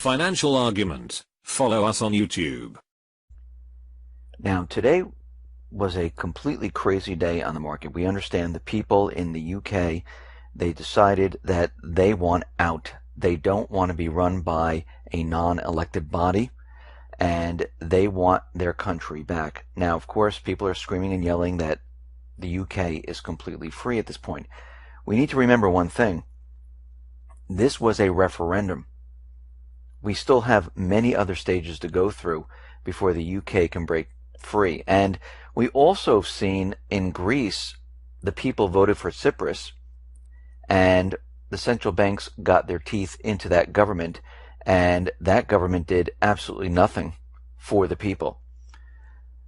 Financial Argument. Follow us on YouTube. Now, today was a completely crazy day on the market. We understand the people in the UK, they decided that they want out. They don't want to be run by a non-elected body, and they want their country back. Now, of course, people are screaming and yelling that the UK is completely free at this point. We need to remember one thing. This was a referendum. We still have many other stages to go through before the UK can break free. And we also have seen in Greece, the people voted for Tsipras, and the central banks got their teeth into that government, and that government did absolutely nothing for the people.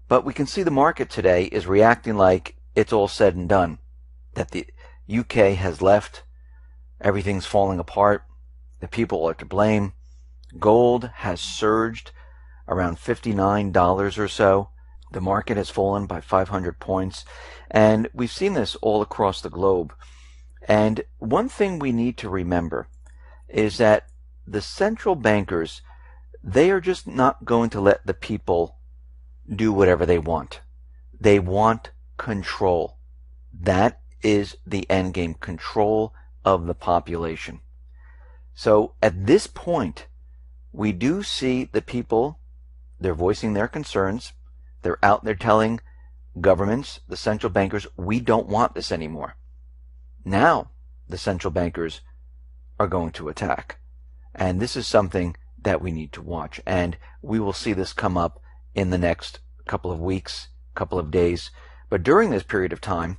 But we can see the market today is reacting like it's all said and done, that the UK has left, everything's falling apart, the people are to blame. Gold has surged around $59 or so. The market has fallen by 500 points, and we've seen this all across the globe. And one thing we need to remember is that the central bankers, they are just not going to let the people do whatever they want. They want control. That is the end game, control of the population. So at this point, we do see the people, they're voicing their concerns. They're out there telling governments, the central bankers, we don't want this anymore. Now the central bankers are going to attack. And this is something that we need to watch. And we will see this come up in the next couple of weeks, couple of days. But during this period of time,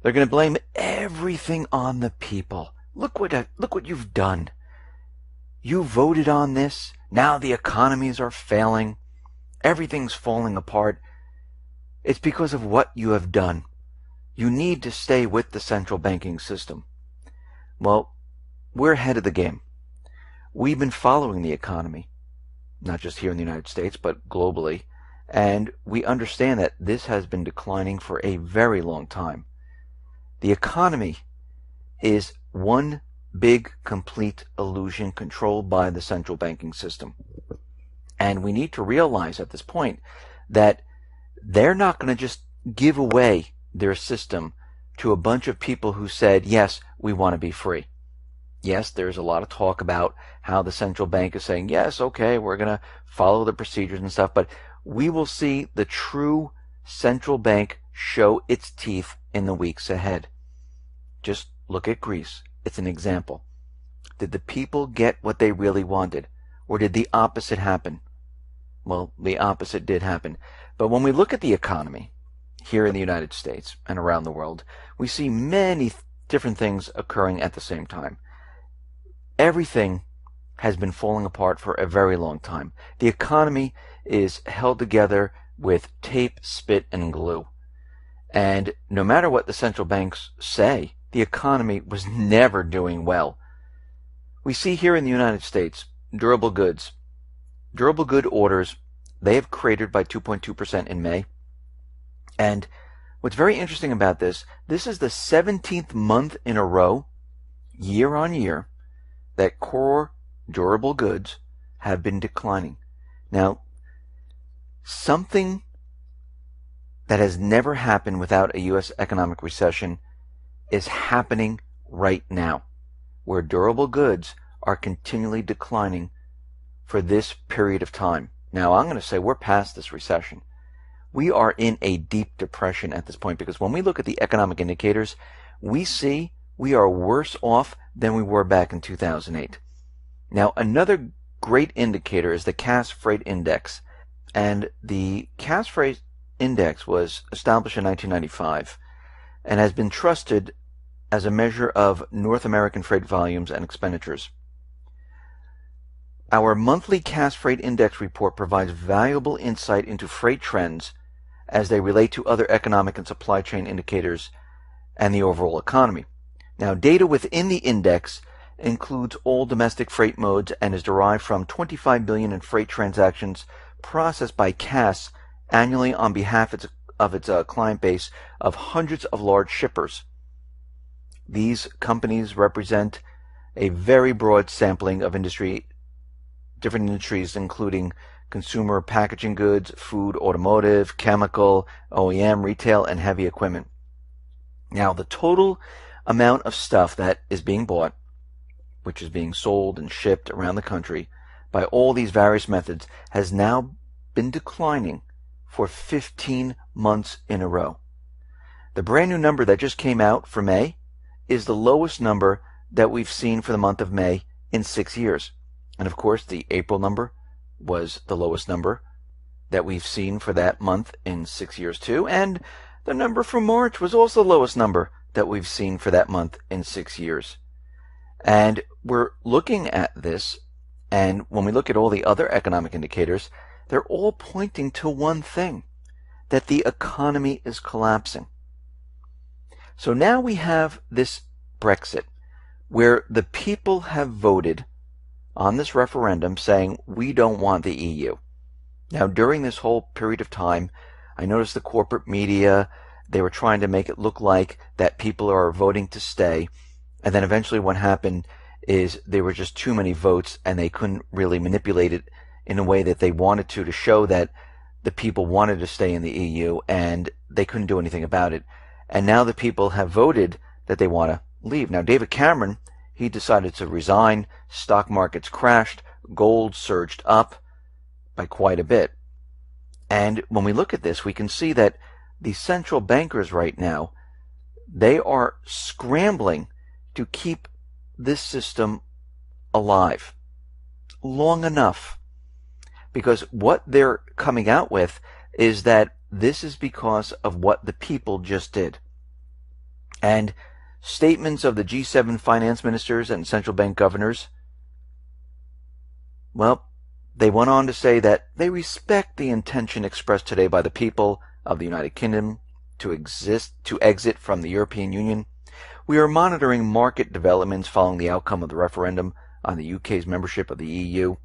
they're going to blame everything on the people. Look what you've done. You voted on this. Now the economies are failing. Everything's falling apart. It's because of what you have done. You need to stay with the central banking system. Well, we're ahead of the game. We've been following the economy, not just here in the United States, but globally, and we understand that this has been declining for a very long time. The economy is one big, complete illusion controlled by the central banking system. And we need to realize at this point that they're not going to just give away their system to a bunch of people who said, yes, we want to be free. Yes, there's a lot of talk about how the central bank is saying, yes, okay, we're going to follow the procedures and stuff, but we will see the true central bank show its teeth in the weeks ahead. Just look at Greece. It's an example. Did the people get what they really wanted, or did the opposite happen? Well, the opposite did happen. But when we look at the economy here in the United States and around the world, we see many different things occurring at the same time. Everything has been falling apart for a very long time. The economy is held together with tape, spit, and glue. And no matter what the central banks say, the economy was never doing well. We see here in the United States, durable goods. Durable good orders, they have cratered by 2.2% in May. And what's very interesting about this is the 17th month in a row, year on year, that core durable goods have been declining. Now, something that has never happened without a U.S. economic recession is happening right now, where durable goods are continually declining for this period of time. Now, I'm going to say we're past this recession. We are in a deep depression at this point, because when we look at the economic indicators, we see we are worse off than we were back in 2008. Now, another great indicator is the Cass Freight Index. And the Cass Freight Index was established in 1995 and has been trusted as a measure of North American freight volumes and expenditures. Our monthly Cass Freight Index report provides valuable insight into freight trends as they relate to other economic and supply chain indicators and the overall economy. Now, data within the index includes all domestic freight modes and is derived from 25 billion in freight transactions processed by Cass annually on behalf of its client base of hundreds of large shippers. These companies represent a very broad sampling of industry different industries, including consumer packaging goods, food, automotive, chemical, OEM, retail, and heavy equipment. Now, the total amount of stuff that is being bought, which is being sold and shipped around the country by all these various methods, has now been declining for 15 months in a row. The brand new number that just came out for May is the lowest number that we've seen for the month of May in 6 years. And of course, the April number was the lowest number that we've seen for that month in 6 years too. And the number for March was also the lowest number that we've seen for that month in 6 years. And we're looking at this, and when we look at all the other economic indicators, they're all pointing to one thing, that the economy is collapsing. So now we have this Brexit, where the people have voted on this referendum saying, we don't want the EU. Now, during this whole period of time, I noticed the corporate media, they were trying to make it look like that people are voting to stay. And then eventually what happened is there were just too many votes and they couldn't really manipulate it in a way that they wanted to show that the people wanted to stay in the EU, and they couldn't do anything about it. And now the people have voted that they want to leave. Now, David Cameron, he decided to resign. Stock markets crashed. Gold surged up by quite a bit. And when we look at this, we can see that the central bankers right now, they are scrambling to keep this system alive long enough. Because what they're coming out with is that this is because of what the people just did. And statements of the G7 finance ministers and central bank governors, well, they went on to say that they respect the intention expressed today by the people of the United Kingdom to exit from the European Union. We are monitoring market developments following the outcome of the referendum on the UK's membership of the EU.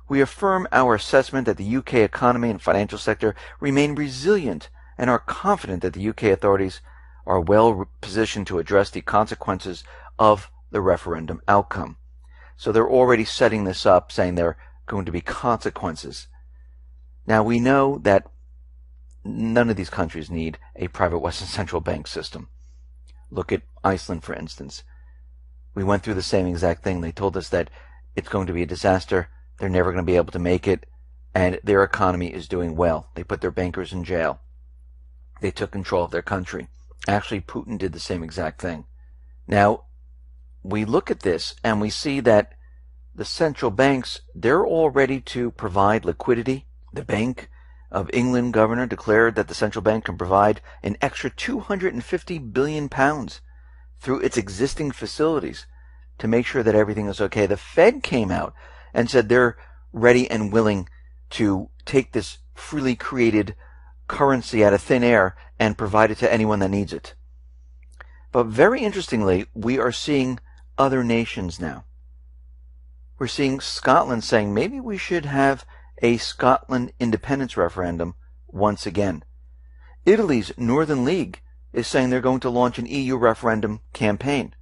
We affirm our assessment that the UK economy and financial sector remain resilient and are confident that the UK authorities are well positioned to address the consequences of the referendum outcome. So they're already setting this up, saying there are going to be consequences. Now, we know that none of these countries need a private Western central bank system. Look at Iceland, for instance. We went through the same exact thing. They told us that it's going to be a disaster. They're never going to be able to make it, and their economy is doing well. They put their bankers in jail. They took control of their country. Actually, Putin did the same exact thing. Now, we look at this and we see that the central banks, they're all ready to provide liquidity. The Bank of England governor declared that the central bank can provide an extra £250 billion through its existing facilities to make sure that everything is okay. The Fed came out and said they're ready and willing to take this freely created currency out of thin air and provide it to anyone that needs it. But very interestingly, we are seeing other nations now. We're seeing Scotland saying maybe we should have a Scotland independence referendum once again. Italy's Northern League is saying they're going to launch an EU referendum campaign.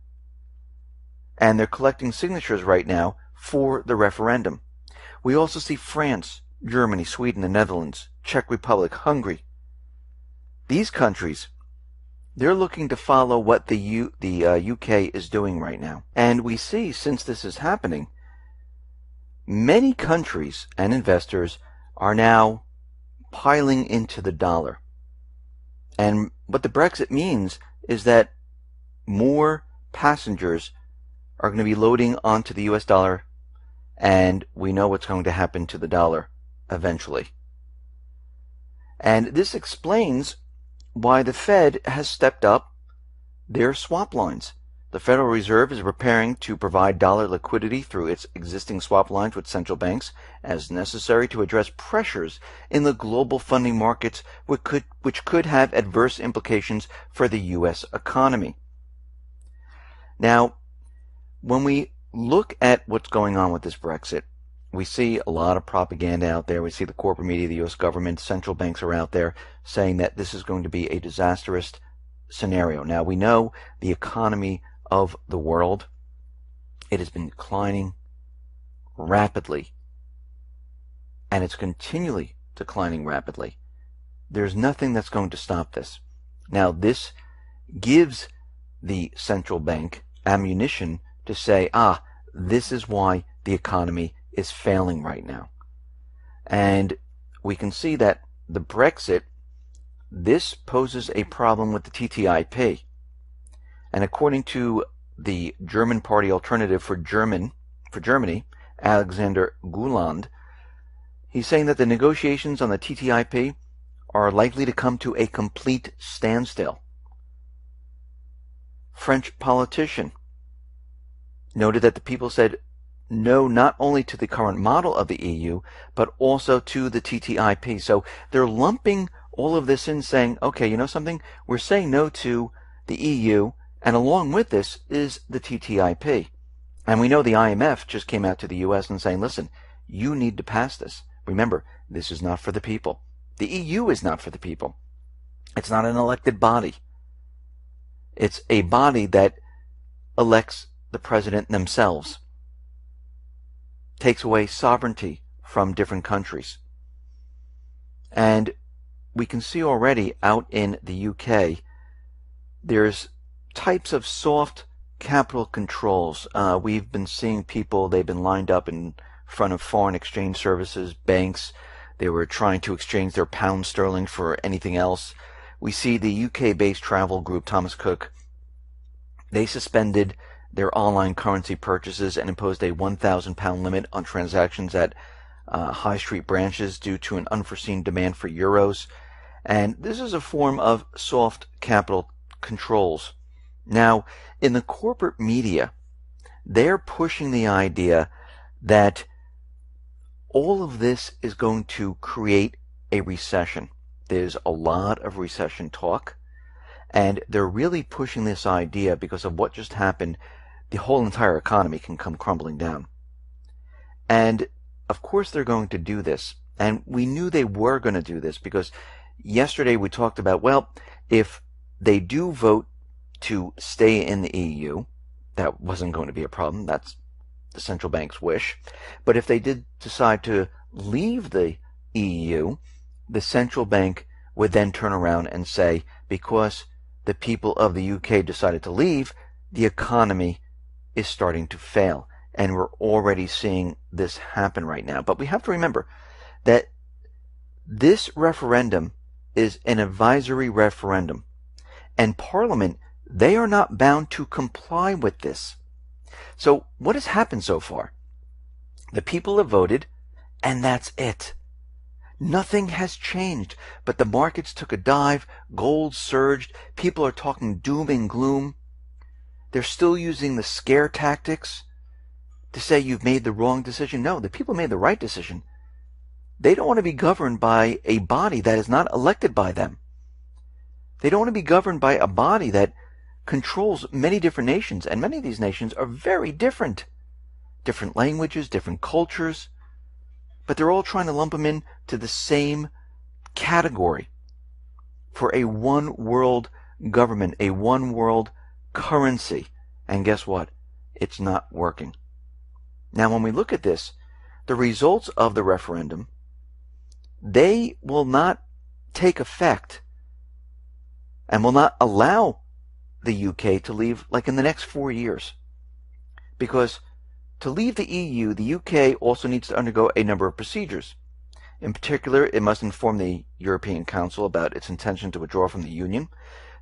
And they're collecting signatures right now for the referendum. We also see France, Germany, Sweden, the Netherlands, Czech Republic, Hungary. These countries, they're looking to follow what the UK is doing right now. And we see, since this is happening, many countries and investors are now piling into the dollar. And what the Brexit means is that more passengers are going to be loading onto the US dollar, and we know what's going to happen to the dollar eventually. And this explains why the Fed has stepped up their swap lines. The Federal Reserve is preparing to provide dollar liquidity through its existing swap lines with central banks as necessary to address pressures in the global funding markets which could have adverse implications for the U.S. economy. Now, when we look at what's going on with this Brexit, we see a lot of propaganda out there. We see the corporate media, the U.S. government, central banks are out there saying that this is going to be a disastrous scenario. Now, we know the economy of the world, it has been declining rapidly and it's continually declining rapidly. There's nothing that's going to stop this. Now, this gives the central bank ammunition to say, this is why the economy is failing right now. And we can see that the Brexit, this poses a problem with the TTIP. And according to the German Party Alternative for Germany, Alexander Gauland, he's saying that the negotiations on the TTIP are likely to come to a complete standstill. French politician noted that the people said no not only to the current model of the EU, but also to the TTIP. So they're lumping all of this in, saying, okay, you know something? We're saying no to the EU, and along with this is the TTIP. And we know the IMF just came out to the US and saying, listen, you need to pass this. Remember, this is not for the people. The EU is not for the people. It's not an elected body. It's a body that elects the president themselves, takes away sovereignty from different countries. And we can see already out in the UK, there's types of soft capital controls. We've been seeing people, they've been lined up in front of foreign exchange services, banks. They were trying to exchange their pound sterling for anything else. We see the UK-based travel group Thomas Cook. They suspended their online currency purchases and imposed a £1,000 limit on transactions at high street branches due to an unforeseen demand for euros. And this is a form of soft capital controls. Now, in the corporate media, they're pushing the idea that all of this is going to create a recession. There's a lot of recession talk, and they're really pushing this idea because of what just happened. The whole entire economy can come crumbling down. And of course they're going to do this. And we knew they were going to do this because yesterday we talked about, well, if they do vote to stay in the EU, that wasn't going to be a problem. That's the central bank's wish. But if they did decide to leave the EU, the central bank would then turn around and say, because the people of the UK decided to leave, the economy is starting to fail. And we're already seeing this happen right now. But we have to remember that this referendum is an advisory referendum. And Parliament, they are not bound to comply with this. So what has happened so far? The people have voted, and that's it. Nothing has changed, but the markets took a dive, gold surged, people are talking doom and gloom. They're still using the scare tactics to say you've made the wrong decision. No, the people made the right decision. They don't want to be governed by a body that is not elected by them. They don't want to be governed by a body that controls many different nations, and many of these nations are very different. Different languages, different cultures, but they're all trying to lump them in to the same category for a one world government, a one world currency. And guess what? It's not working. Now, when we look at this, the results of the referendum, they will not take effect and will not allow the UK to leave like in the next 4 years. Because to leave the EU, the UK also needs to undergo a number of procedures. In particular, it must inform the European Council about its intention to withdraw from the Union.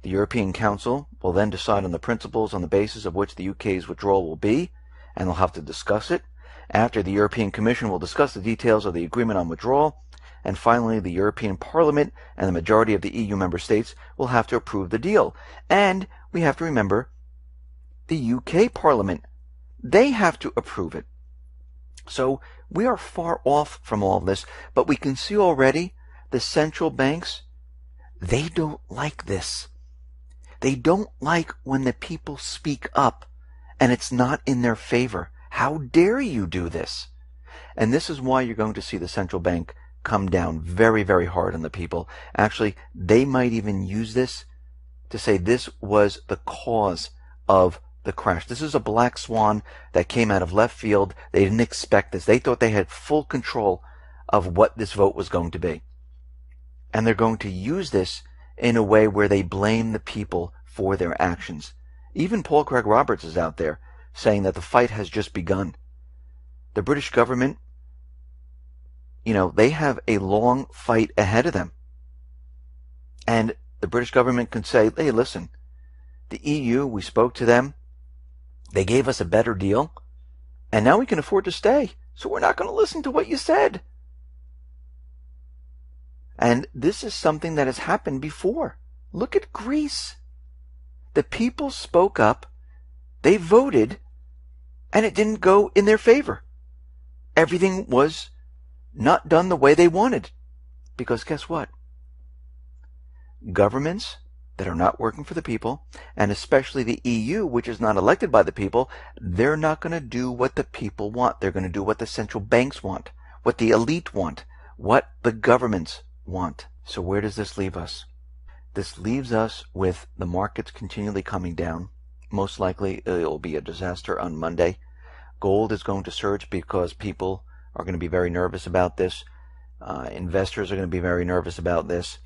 The European Council will then decide on the principles on the basis of which the UK's withdrawal will be, and they'll have to discuss it. After, the European Commission will discuss the details of the agreement on withdrawal. And finally, the European Parliament and the majority of the EU member states will have to approve the deal. And we have to remember the UK Parliament, they have to approve it. So we are far off from all this, but we can see already the central banks, they don't like this. They don't like when the people speak up and it's not in their favor. How dare you do this? And this is why you're going to see the central bank come down very, very hard on the people. Actually, they might even use this to say this was the cause of the crash. This is a black swan that came out of left field. They didn't expect this. They thought they had full control of what this vote was going to be. And they're going to use this in a way where they blame the people for their actions. Even Paul Craig Roberts is out there saying that the fight has just begun. The British government, they have a long fight ahead of them. And the British government can say, hey, listen, the EU, we spoke to them. They gave us a better deal. And now we can afford to stay. So we're not going to listen to what you said. And this is something that has happened before. Look at Greece. The people spoke up. They voted. And it didn't go in their favor. Everything was not done the way they wanted. Because guess what? Governments that are not working for the people, and especially the EU, which is not elected by the people, they're not going to do what the people want. They're going to do what the central banks want, what the elite want, what the governments want. So where does this leave us? This leaves us with the markets continually coming down. Most likely it will be a disaster on Monday. Gold is going to surge because people are going to be very nervous about this. Investors are going to be very nervous about this.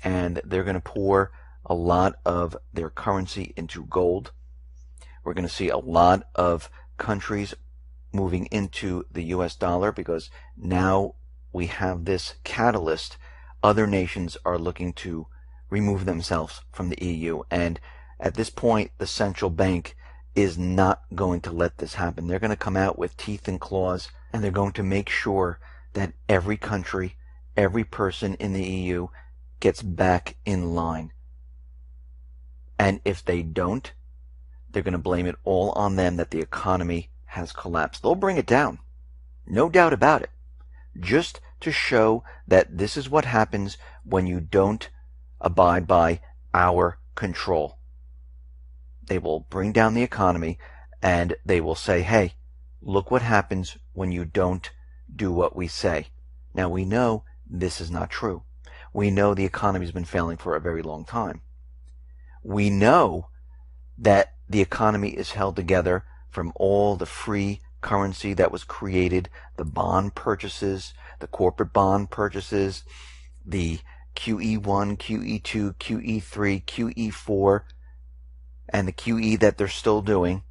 And they're going to pour a lot of their currency into gold. We're going to see a lot of countries moving into the US dollar because now we have this catalyst. Other nations are looking to remove themselves from the EU. And at this point, the central bank is not going to let this happen. They're going to come out with teeth and claws, and they're going to make sure that every country, every person in the EU gets back in line. And if they don't, they're going to blame it all on them that the economy has collapsed. They'll bring it down. No doubt about it. Just to show that this is what happens when you don't abide by our control. They will bring down the economy and they will say, hey, look what happens when you don't do what we say. Now we know this is not true. We know the economy's been failing for a very long time. We know that the economy is held together from all the free currency that was created, the bond purchases, the corporate bond purchases, the QE1, QE2, QE3, QE4, and the QE that they're still doing,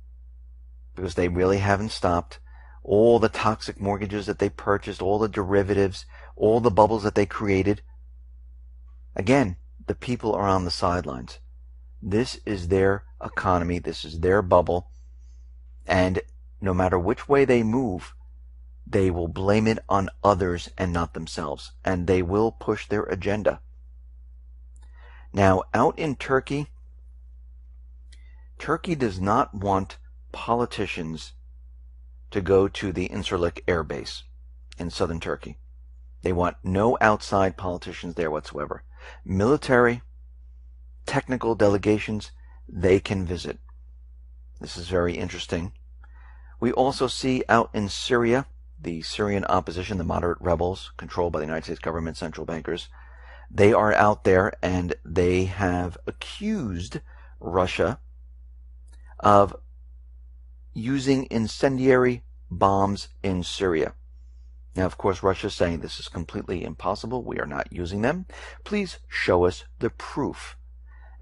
because they really haven't stopped. All the toxic mortgages that they purchased, all the derivatives, all the bubbles that they created. Again, the people are on the sidelines. This is their economy. This is their bubble. And no matter which way they move, they will blame it on others and not themselves. And they will push their agenda. Now, out in Turkey, Turkey does not want politicians to go to the Incirlik Air Base in southern Turkey. They want no outside politicians there whatsoever. Military, technical delegations, they can visit. This is very interesting. We also see out in Syria, the Syrian opposition, the moderate rebels controlled by the United States government, central bankers. They are out there and they have accused Russia of using incendiary bombs in Syria. Now, of course, Russia is saying this is completely impossible. We are not using them. Please show us the proof.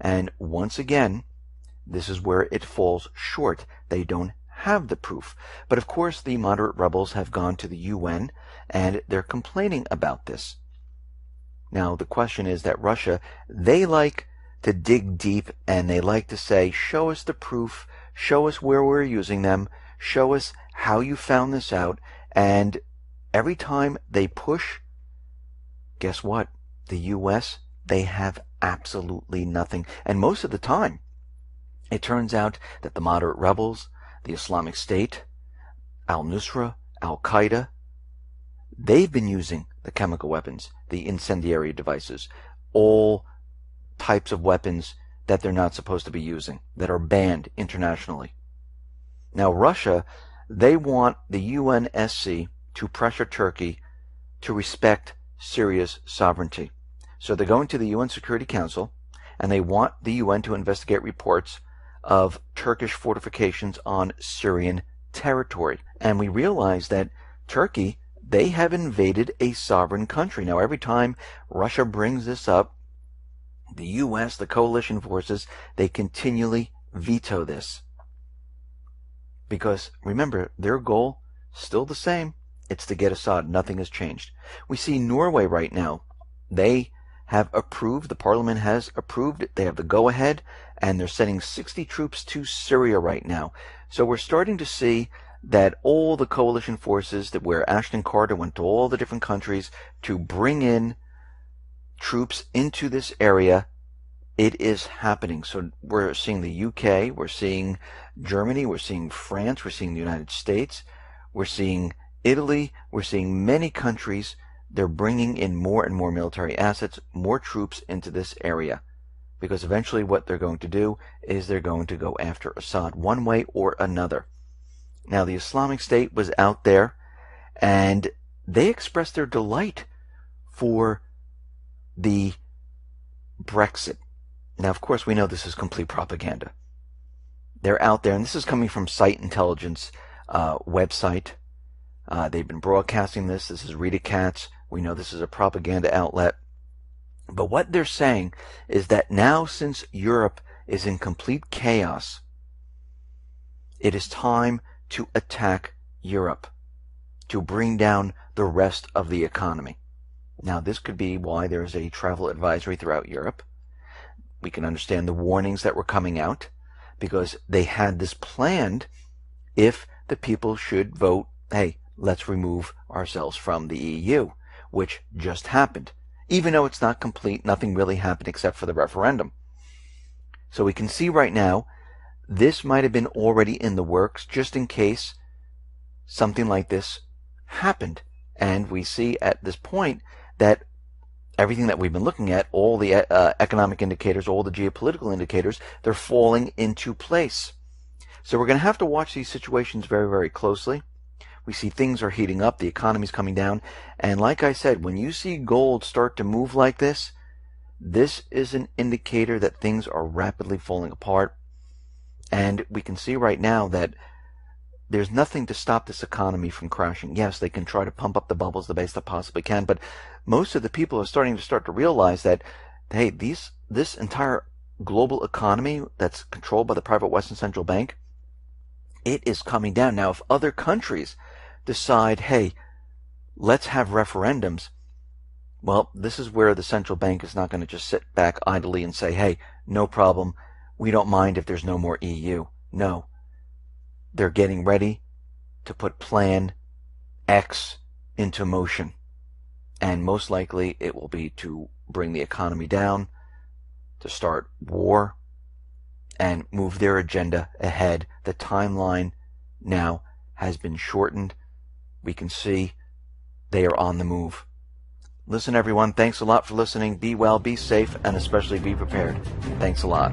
And once again, this is where it falls short. They don't have the proof. But of course, the moderate rebels have gone to the UN and they're complaining about this. Now, the question is that Russia, they like to dig deep and they like to say, show us the proof, show us where we're using them, show us how you found this out. And every time they push, guess what? The US, they have absolutely nothing. And most of the time, it turns out that the moderate rebels, the Islamic State, al-Nusra, al-Qaeda, they've been using the chemical weapons, the incendiary devices, all types of weapons that they're not supposed to be using, that are banned internationally. Now, Russia, they want the UNSC to pressure Turkey to respect Syria's sovereignty. So they're going to the UN Security Council, and they want the UN to investigate reports of Turkish fortifications on Syrian territory. And we realize that Turkey, they have invaded a sovereign country. Now, every time Russia brings this up, the U.S., the coalition forces, they continually veto this. Because, remember, their goal, still the same. It's to get Assad. Nothing has changed. We see Norway right now. They have approved, the parliament has approved it. They have the go-ahead, and they're sending 60 troops to Syria right now. So we're starting to see that all the coalition forces, that where Ashton Carter went to all the different countries to bring in troops into this area, it is happening. So we're seeing the UK, we're seeing Germany, we're seeing France, we're seeing the United States, we're seeing Italy, we're seeing many countries. They're bringing in more and more military assets, more troops into this area. Because eventually what they're going to do is they're going to go after Assad one way or another. Now, the Islamic State was out there, and they expressed their delight for the Brexit. Now, of course, we know this is complete propaganda. They're out there, and this is coming from Site Intelligence website. They've been broadcasting this. This is Rita Katz. We know this is a propaganda outlet. But what they're saying is that now, since Europe is in complete chaos, it is time to attack Europe, to bring down the rest of the economy. Now, this could be why there's a travel advisory throughout Europe. We can understand the warnings that were coming out, because they had this planned if the people should vote, hey, let's remove ourselves from the EU, which just happened. Even though it's not complete, nothing really happened except for the referendum. So we can see right now, this might have been already in the works just in case something like this happened. And we see at this point that everything that we've been looking at, all the economic indicators, all the geopolitical indicators, they're falling into place. So we're going to have to watch these situations very, very closely. We see things are heating up, the economy's coming down, and like I said, when you see gold start to move like this is an indicator that things are rapidly falling apart. And we can see right now that there's nothing to stop this economy from crashing. Yes, they can try to pump up the bubbles the best they possibly can, but most of the people are starting to realize that, hey, this entire global economy that's controlled by the private Western Central Bank, it is coming down. Now, if other countries decide, hey, let's have referendums, well, this is where the central bank is not going to just sit back idly and say, hey, no problem, we don't mind if there's no more EU. No. They're getting ready to put Plan X into motion. And most likely it will be to bring the economy down, to start war, and move their agenda ahead. The timeline now has been shortened. We can see they are on the move. Listen, everyone, thanks a lot for listening. Be well, be safe, and especially be prepared. Thanks a lot.